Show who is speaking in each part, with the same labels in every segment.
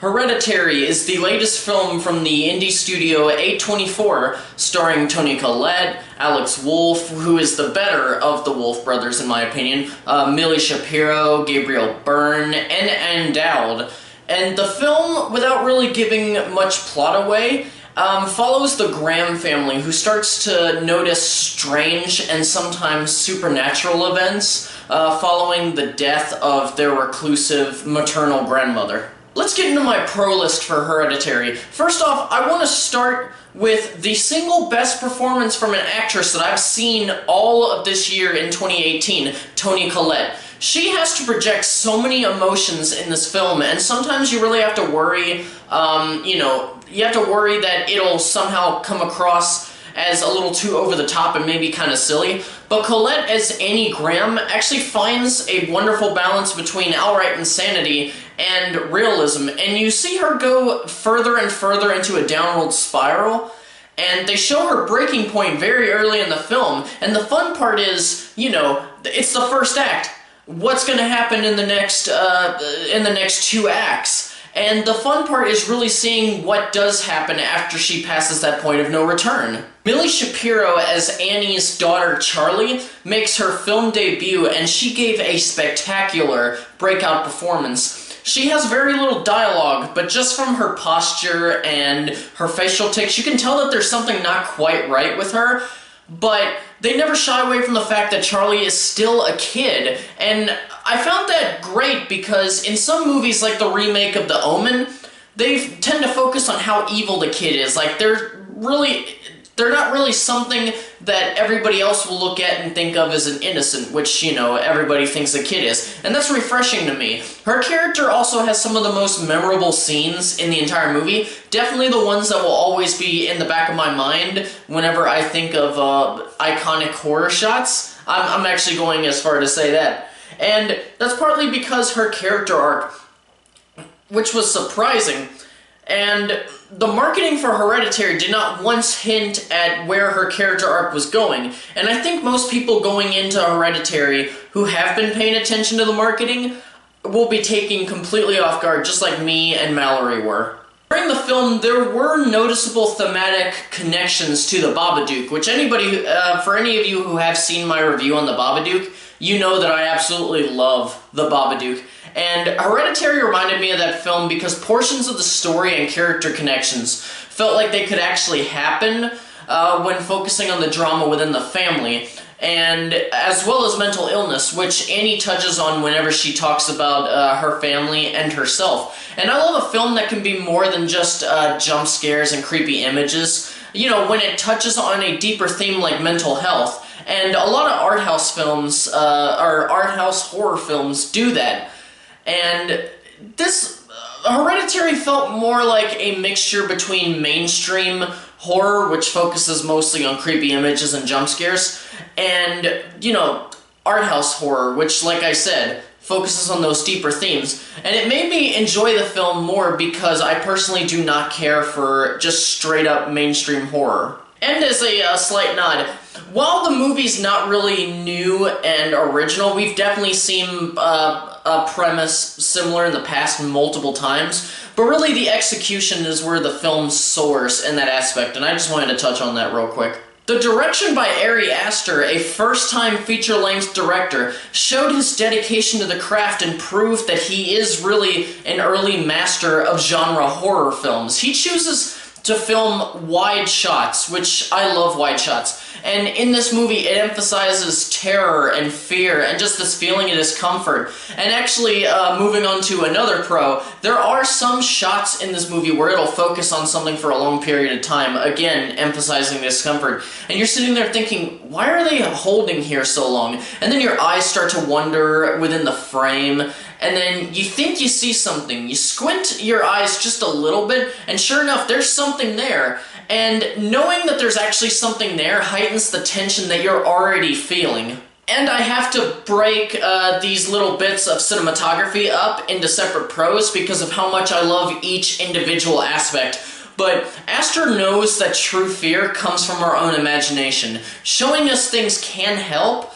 Speaker 1: Hereditary is the latest film from the indie studio A24, starring Toni Collette, Alex Wolff, who is the better of the Wolff brothers in my opinion, Millie Shapiro, Gabriel Byrne, and Ann Dowd. And the film, without really giving much plot away, follows the Graham family, who starts to notice strange and sometimes supernatural events following the death of their reclusive maternal grandmother. Let's get into my pro list for Hereditary. First off, I want to start with the single best performance from an actress that I've seen all of this year in 2018, Toni Collette. She has to project so many emotions in this film, and sometimes you really have to worry, you have to worry that it'll somehow come across as a little too over the top and maybe kind of silly. But Collette as Annie Graham actually finds a wonderful balance between outright insanity and realism, and you see her go further and further into a downward spiral, and they show her breaking point very early in the film, and the fun part is, it's the first act. What's going to happen in the next two acts? And the fun part is really seeing what does happen after she passes that point of no return. Millie Shapiro as Annie's daughter Charlie makes her film debut, and she gave a spectacular breakout performance. She has very little dialogue, but just from her posture and her facial tics, you can tell that there's something not quite right with her. But they never shy away from the fact that Charlie is still a kid, and I found that great because in some movies like the remake of The Omen, they tend to focus on how evil the kid is. Like, they're not really something that everybody else will look at and think of as an innocent, which, everybody thinks a kid is. And that's refreshing to me. Her character also has some of the most memorable scenes in the entire movie. Definitely the ones that will always be in the back of my mind whenever I think of iconic horror shots. I'm actually going as far to say that. And that's partly because her character arc, which was surprising, and the marketing for Hereditary did not once hint at where her character arc was going, and I think most people going into Hereditary who have been paying attention to the marketing will be taken completely off guard, just like me and Mallory were. During the film, there were noticeable thematic connections to the Babadook, which for any of you who have seen my review on the Babadook, you know that I absolutely love the Babadook. And Hereditary reminded me of that film because portions of the story and character connections felt like they could actually happen when focusing on the drama within the family, and as well as mental illness, which Annie touches on whenever she talks about her family and herself. And I love a film that can be more than just jump scares and creepy images, when it touches on a deeper theme like mental health. And a lot of art house films, or art house horror films, do that. And this Hereditary felt more like a mixture between mainstream horror, which focuses mostly on creepy images and jump scares, and, art house horror, which, like I said, focuses on those deeper themes. And it made me enjoy the film more because I personally do not care for just straight up mainstream horror. And as a slight nod, while the movie's not really new and original, we've definitely seen a premise similar in the past multiple times, but really the execution is where the film soars in that aspect, and I just wanted to touch on that real quick. The direction by Ari Aster, a first-time feature-length director, showed his dedication to the craft and proved that he is really an early master of genre horror films. He chooses to film wide shots, which I love wide shots. And in this movie, it emphasizes terror and fear and just this feeling of discomfort. And actually, moving on to another pro, there are some shots in this movie where it'll focus on something for a long period of time, again, emphasizing discomfort. And you're sitting there thinking, why are they holding here so long? And then your eyes start to wander within the frame, and then you think you see something. You squint your eyes just a little bit, and sure enough, there's something there. And knowing that there's actually something there heightens the tension that you're already feeling. And I have to break these little bits of cinematography up into separate pros because of how much I love each individual aspect. But Aster knows that true fear comes from our own imagination. Showing us things can help,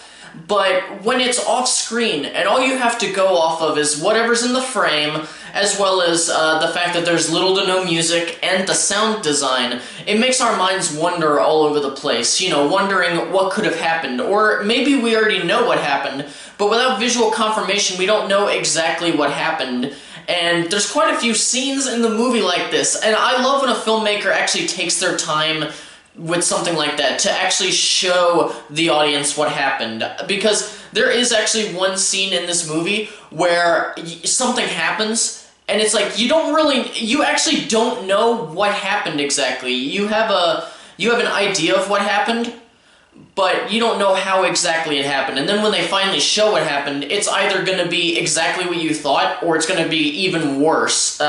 Speaker 1: but when it's off screen and all you have to go off of is whatever's in the frame, as well as the fact that there's little to no music and the sound design, it makes our minds wander all over the place, you know, wondering what could have happened, or maybe we already know what happened, but without visual confirmation we don't know exactly what happened. And there's quite a few scenes in the movie like this, and I love when a filmmaker actually takes their time with something like that to actually show the audience what happened, because there is actually one scene in this movie where something happens and it's like you actually don't know what happened exactly. You have an idea of what happened, but you don't know how exactly it happened. And then when they finally show what happened, it's either going to be exactly what you thought, or it's going to be even worse.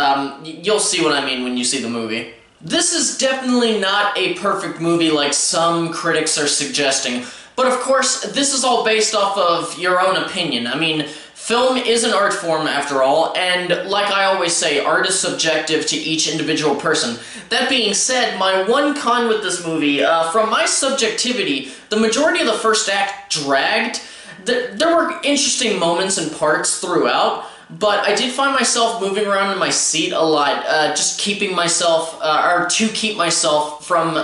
Speaker 1: You'll see what I mean when you see the movie. This is definitely not a perfect movie like some critics are suggesting, but of course, this is all based off of your own opinion. I mean, film is an art form after all, and like I always say, art is subjective to each individual person. That being said, my one con with this movie, from my subjectivity, the majority of the first act dragged. There were interesting moments and parts throughout, but I did find myself moving around in my seat a lot, just keeping myself, or to keep myself from,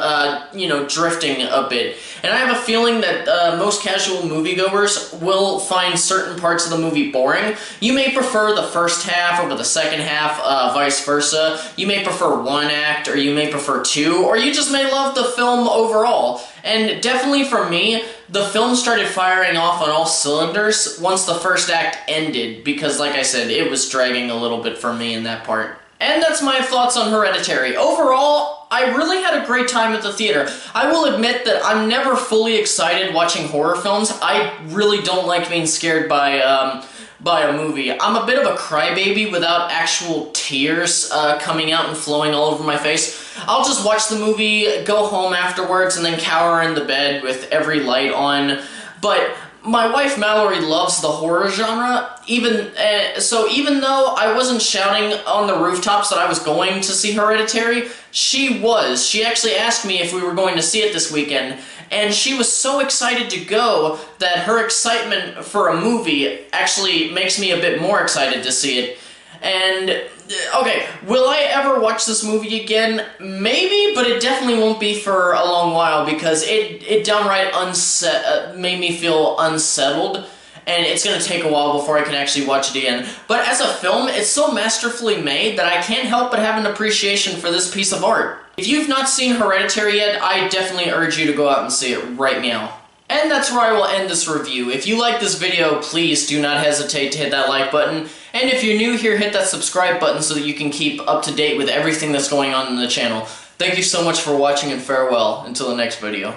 Speaker 1: you know, drifting a bit. And I have a feeling that most casual moviegoers will find certain parts of the movie boring. You may prefer the first half over the second half, vice versa. You may prefer one act, or you may prefer two, or you just may love the film overall. And definitely for me, the film started firing off on all cylinders once the first act ended, because like I said, it was dragging a little bit for me in that part. And that's my thoughts on Hereditary. Overall, I really had a great time at the theater. I will admit that I'm never fully excited watching horror films. I really don't like being scared by a movie. I'm a bit of a crybaby without actual tears coming out and flowing all over my face. I'll just watch the movie, go home afterwards, and then cower in the bed with every light on. But my wife Mallory loves the horror genre, so even though I wasn't shouting on the rooftops that I was going to see Hereditary, she was. She actually asked me if we were going to see it this weekend, and she was so excited to go that her excitement for a movie actually makes me a bit more excited to see it. And, okay, will I ever watch this movie again? Maybe, but it definitely won't be for a long while, because it downright made me feel unsettled, and it's going to take a while before I can actually watch it again. But as a film, it's so masterfully made that I can't help but have an appreciation for this piece of art. If you've not seen Hereditary yet, I definitely urge you to go out and see it right now. And that's where I will end this review. If you like this video, please do not hesitate to hit that like button. And if you're new here, hit that subscribe button so that you can keep up to date with everything that's going on in the channel. Thank you so much for watching, and farewell until the next video.